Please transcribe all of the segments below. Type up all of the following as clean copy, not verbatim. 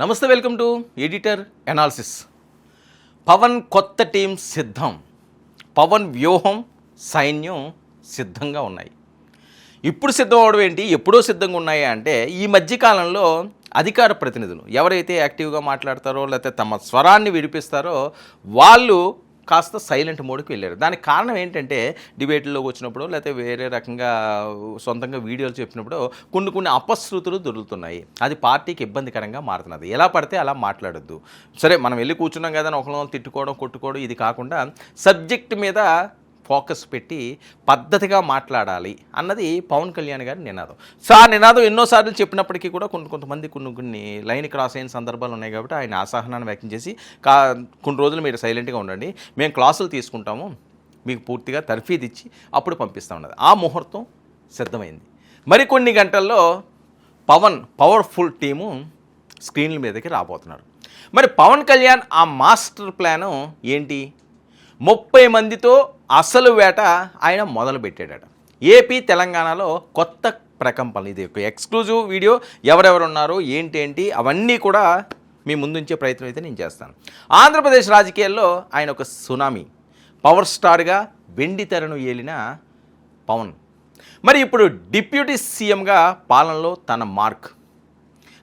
నమస్తే, welcome to editor analysis. Pavan కొత్త team సిద్ధం. పవన్ వ్యూహం, సైన్యం సిద్ధంగా ఉన్నాయి. ఇప్పుడు సిద్ధం అవడం ఏంటి, ఎప్పుడో సిద్ధంగా ఉన్నాయి అంటే ఈ మధ్యకాలంలో అధికార ప్రతినిధులు ఎవరైతే యాక్టివ్గా మాట్లాడతారో లేకపోతే తమ స్వరాన్ని వినిపిస్తారో వాళ్ళు కాస్త సైలెంట్ మోడ్కి వెళ్ళారు. దానికి కారణం ఏంటంటే డిబేట్లోకి వచ్చినప్పుడు లేకపోతే వేరే రకంగా సొంతంగా వీడియోలు చెప్పినప్పుడు కొన్ని అపశృతులు దొరుకుతున్నాయి. అది పార్టీకి ఇబ్బందికరంగా మారుతున్నది. ఎలా పడితే అలా మాట్లాడొద్దు. సరే, మనం వెళ్ళి కూర్చున్నాం కదా అని ఒకరిని తిట్టుకోవడం, కొట్టుకోవడం, ఇది కాకుండా సబ్జెక్ట్ మీద ఫోకస్ పెట్టి పద్ధతిగా మాట్లాడాలి అన్నది పవన్ కళ్యాణ్ గారి నినాదం. నినాదం ఎన్నోసార్లు చెప్పినప్పటికీ కూడా కొంతమంది కొన్ని లైన్ క్రాస్ అయిన సందర్భాలు ఉన్నాయి కాబట్టి ఆయన అసహనాన్ని వ్యక్తం చేసి కొన్ని రోజులు మీరు సైలెంట్గా ఉండండి, మేము క్లాసులు తీసుకుంటాము, మీకు పూర్తిగా తర్ఫీదు ఇచ్చి అప్పుడు పంపిస్తూ ఉన్నది. ఆ ముహూర్తం సిద్ధమైంది. మరికొన్ని గంటల్లో పవర్ఫుల్ టీము స్క్రీన్ల మీదకి రాబోతున్నారు. మరి పవన్ కళ్యాణ్ ఆ మాస్టర్ ప్లాను ఏంటి? 30 మందితో అసలు వేట ఆయన మొదలుపెట్టాడట. ఏపీ తెలంగాణలో కొత్త ప్రకంపనలు. ఇది ఒక ఎక్స్క్లూజివ్ వీడియో. ఎవరెవరు ఉన్నారో ఏంటి అవన్నీ కూడా మీ ముందుంచే ప్రయత్నం అయితే నేను చేస్తాను. ఆంధ్రప్రదేశ్ రాజకీయాల్లో ఆయన ఒక సునామీ, పవర్ స్టార్గా వెండి తెరను ఏలిన పవన్ మరి ఇప్పుడు డిప్యూటీ సీఎంగా పాలనలో తన మార్క్.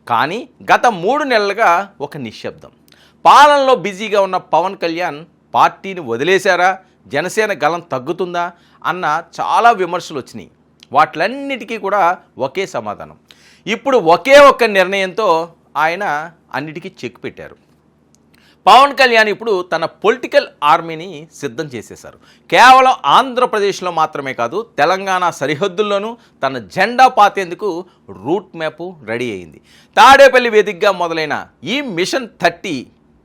కానీ గత 3 నెలలుగా ఒక నిశ్శబ్దం. పాలనలో బిజీగా ఉన్న పవన్ కళ్యాణ్ పార్టీని వదిలేశారా, జనసేన గలం తగ్గుతుందా అన్న చాలా విమర్శలు వచ్చినాయి. వాటిలన్నిటికీ కూడా ఒకే సమాధానం. ఇప్పుడు ఒకే ఒక్క నిర్ణయంతో ఆయన అన్నిటికీ చెక్ పెట్టారు. పవన్ కళ్యాణ్ ఇప్పుడు తన పొలిటికల్ ఆర్మీని సిద్ధం చేసేశారు. కేవలం ఆంధ్రప్రదేశ్లో మాత్రమే కాదు, తెలంగాణ సరిహద్దుల్లోనూ తన జెండా పాతేందుకు రూట్ మ్యాప్ రెడీ అయింది. తాడేపల్లి వేదికగా మొదలైన ఈ మిషన్ 30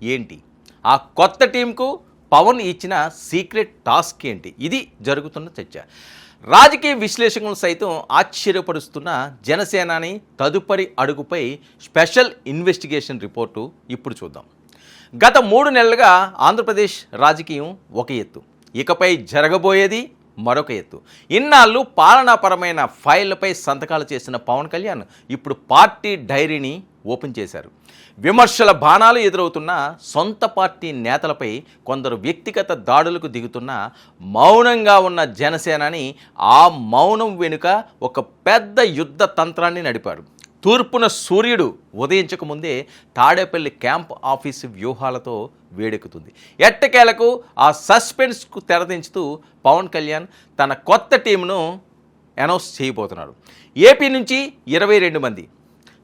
ఏంటి? ఆ కొత్త టీంకు పవన్ ఇచ్చిన సీక్రెట్ టాస్క్ ఏంటి? ఇది జరుగుతున్న చర్చ. రాజకీయ విశ్లేషకులు సైతం ఆశ్చర్యపరుస్తున్న జనసేనాని తదుపరి అడుగుపై స్పెషల్ ఇన్వెస్టిగేషన్ రిపోర్టు ఇప్పుడు చూద్దాం. గత 3 నెలలుగా ఆంధ్రప్రదేశ్ రాజకీయం ఒక ఎత్తు, ఇకపై జరగబోయేది మరొక ఎత్తు. ఇన్నాళ్ళు పాలనాపరమైన ఫైళ్లపై సంతకాలు చేసిన పవన్ కళ్యాణ్ ఇప్పుడు పార్టీ డైరీని ఓపెన్ చేశారు. విమర్శల బాణాలు ఎదురవుతున్న సొంత పార్టీ నేతలపై కొందరు వ్యక్తిగత దాడులకు దిగుతున్న మౌనంగా ఉన్న జనసేనని ఆ మౌనం వెనుక ఒక పెద్ద యుద్ధ తంత్రాన్ని నడిపారు. తూర్పున సూర్యుడు ఉదయించకముందే తాడేపల్లి క్యాంప్ ఆఫీసు వ్యూహాలతో వేడెక్కుతుంది. ఎట్టకేలకు ఆ సస్పెన్స్కు తెరదించుతూ పవన్ కళ్యాణ్ తన కొత్త టీంను అనౌన్స్ చేయబోతున్నారు. ఏపీ నుంచి 22 మంది,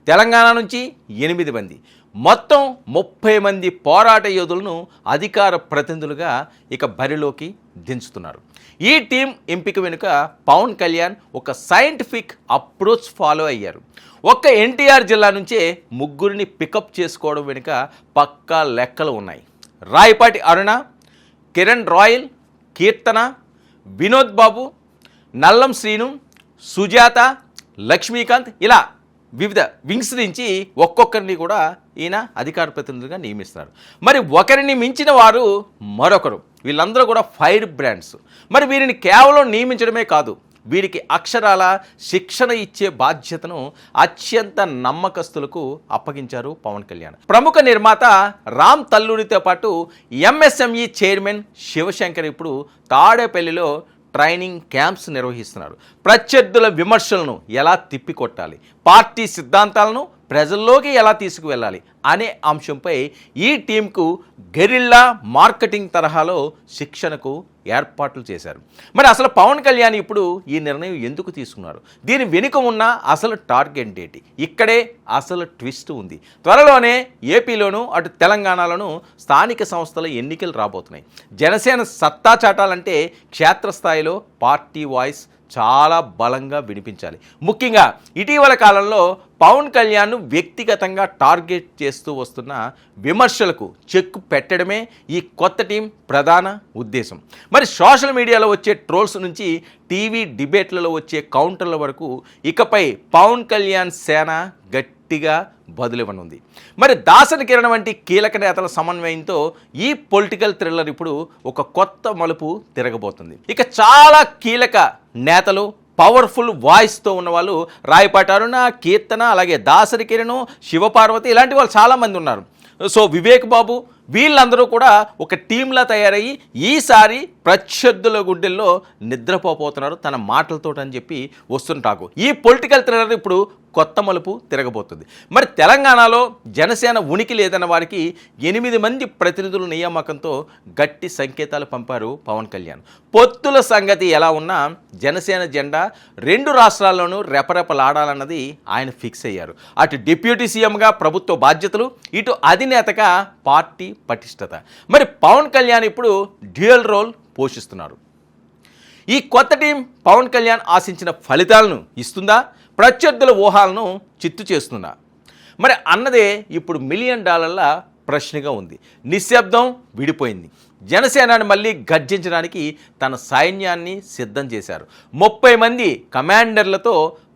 తెలంగాణ నుంచి 8 మంది, మొత్తం 30 మంది పోరాట యోధులను అధికార ప్రతినిధులుగా ఇక బరిలోకి దించుతున్నారు. ఈ టీం ఎంపిక వెనుక పవన్ కళ్యాణ్ ఒక సైంటిఫిక్ అప్రోచ్ ఫాలో అయ్యారు. ఒక్క ఎన్టీఆర్ జిల్లా నుంచే 3 పికప్ చేసుకోవడం వెనుక పక్కా లెక్కలు ఉన్నాయి. రాయపాటి అరుణ, కిరణ్ రాయల్, కీర్తన, వినోద్ బాబు, నల్లం శ్రీను, సుజాత, లక్ష్మీకాంత్, ఇలా వివిధ వింగ్స్ నుంచి ఒక్కొక్కరిని కూడా ఈయన అధికార ప్రతినిధులుగా నియమిస్తారు. మరి ఒకరిని మించిన వారు మరొకరు. వీళ్ళందరూ కూడా ఫైర్ బ్రాండ్స్. మరి వీరిని కేవలం నియమించడమే కాదు, వీరికి అక్షరాల శిక్షణ ఇచ్చే బాధ్యతను అత్యంత నమ్మకస్తులకు అప్పగించారు పవన్ కళ్యాణ్. ప్రముఖ నిర్మాత రామ్ తల్లూరితో పాటు ఎంఎస్ఎంఈ చైర్మన్ శివశంకర్ ఇప్పుడు తాడేపల్లిలో ట్రైనింగ్ క్యాంప్స్ నిర్వహిస్తున్నారు. ప్రత్యర్థుల విమర్శలను ఎలా తిప్పికొట్టాలి, పార్టీ సిద్ధాంతాలను ప్రజల్లోకి ఎలా తీసుకువెళ్ళాలి అనే అంశంపై ఈ టీంకు గెరిల్లా మార్కెటింగ్ తరహాలో శిక్షణకు ఏర్పాట్లు చేశారు. మరి అసలు పవన్ కళ్యాణ్ ఇప్పుడు ఈ నిర్ణయం ఎందుకు తీసుకున్నారు? దీని వెనుక ఉన్న అసలు టార్గెట్ ఏంటి? ఇక్కడే అసలు ట్విస్ట్ ఉంది. త్వరలోనే ఏపీలోను అటు తెలంగాణలోను స్థానిక సంస్థల ఎన్నికలు రాబోతున్నాయి. జనసేన సత్తా చాటాలంటే క్షేత్రస్థాయిలో పార్టీ వాయిస్ చాలా బలంగా వినిపించాలి. ముఖ్యంగా ఇటీవల కాలంలో పవన్ కళ్యాణ్ను వ్యక్తిగతంగా టార్గెట్ చేస్తూ వస్తున్న విమర్శలకు చెక్ పెట్టడమే ఈ కొత్త టీం ప్రధాన ఉద్దేశం. మరి సోషల్ మీడియాలో వచ్చే ట్రోల్స్ నుంచి టీవీ డిబేట్లలో వచ్చే కౌంటర్ల వరకు ఇకపై పవన్ కళ్యాణ్ సేన గట్టిగా బదులివ్వనుంది. మరి దాసరి కిరణ్ వంటి కీలక నేతల సమన్వయంతో ఈ పొలిటికల్ థ్రిల్లర్ ఇప్పుడు ఒక కొత్త మలుపు తిరగబోతుంది. ఇక చాలా కీలక నేతలు, పవర్ఫుల్ వాయిస్తో ఉన్న వాళ్ళు రాయపాటి అరుణ, కీర్తన, అలాగే దాసరి కిరణ్, శివపార్వతి ఇలాంటి వాళ్ళు చాలామంది ఉన్నారు. సో వివేక్ బాబు వీళ్ళందరూ కూడా ఒక టీంలా తయారయ్యి ఈసారి ప్రత్యర్థుల గుండెల్లో నిద్రపోతున్నారు తన మాటలతో అని చెప్పి వస్తుంటాకు. ఈ పొలిటికల్ థ్రిల్లర్ ఇప్పుడు కొత్త మలుపు తిరగబోతుంది. మరి తెలంగాణలో జనసేన ఉనికి లేదన్న వారికి 8 మంది ప్రతినిధుల నియామకంతో గట్టి సంకేతాలు పంపారు పవన్ కళ్యాణ్. పొత్తుల సంగతి ఎలా ఉన్నా జనసేన జెండా 2 రాష్ట్రాల్లోనూ రెపరెపలాడాలన్నది ఆయన ఫిక్స్ అయ్యారు. అటు డిప్యూటీ సీఎంగా ప్రభుత్వ బాధ్యతలు, ఇటు అధినేతగా పార్టీ పటిష్టత. మరి పవన్ కళ్యాణ్ ఇప్పుడు డ్యూయల్ రోల్ పోషిస్తున్నారు. ఈ కొత్త టీం పవన్ కళ్యాణ్ ఆశించిన ఫలితాలను ఇస్తుందా, ప్రత్యర్థుల ఊహాలను చిత్తు చేస్తుందా మరి అన్నదే ఇప్పుడు $1 మిలియన్ ప్రశ్నగా ఉంది. నిశ్శబ్దం విడిపోయింది. జనసేనని మళ్ళీ గర్జించడానికి తన సైన్యాన్ని సిద్ధం చేశారు. 30 మంది కమాండర్లతో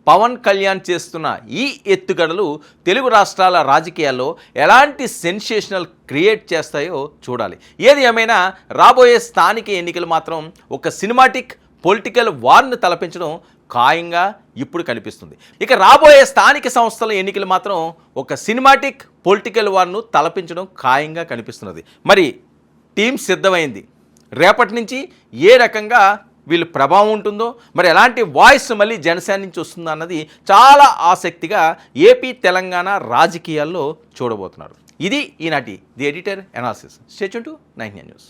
పవన్ కళ్యాణ్ చేస్తున్న ఈ ఎత్తుగడలు తెలుగు రాష్ట్రాల రాజకీయాల్లో ఎలాంటి సెన్సేషనల్ క్రియేట్ చేస్తాయో చూడాలి. ఏది ఏమైనా రాబోయే స్థానిక ఎన్నికలు మాత్రం ఒక సినిమాటిక్ పొలిటికల్ వార్ను తలపించడం ఖాయంగా ఇప్పుడు కనిపిస్తుంది. ఇక రాబోయే స్థానిక సంస్థల ఎన్నికలు మాత్రం ఒక సినిమాటిక్ పొలిటికల్ వార్ను తలపించడం ఖాయంగా కనిపిస్తున్నది. మరి టీం సిద్ధమైంది. రేపటి నుంచి ఏ రకంగా వీళ్ళు ప్రభావం ఉంటుందో, మరి ఎలాంటి వాయిస్ మళ్ళీ జనసేన నుంచి వస్తుందో అన్నది చాలా ఆసక్తిగా ఏపీ తెలంగాణ రాజకీయాల్లో చూడబోతున్నారు. ఇది ఈనాటి the editor analysis. Stay tune to 9 news.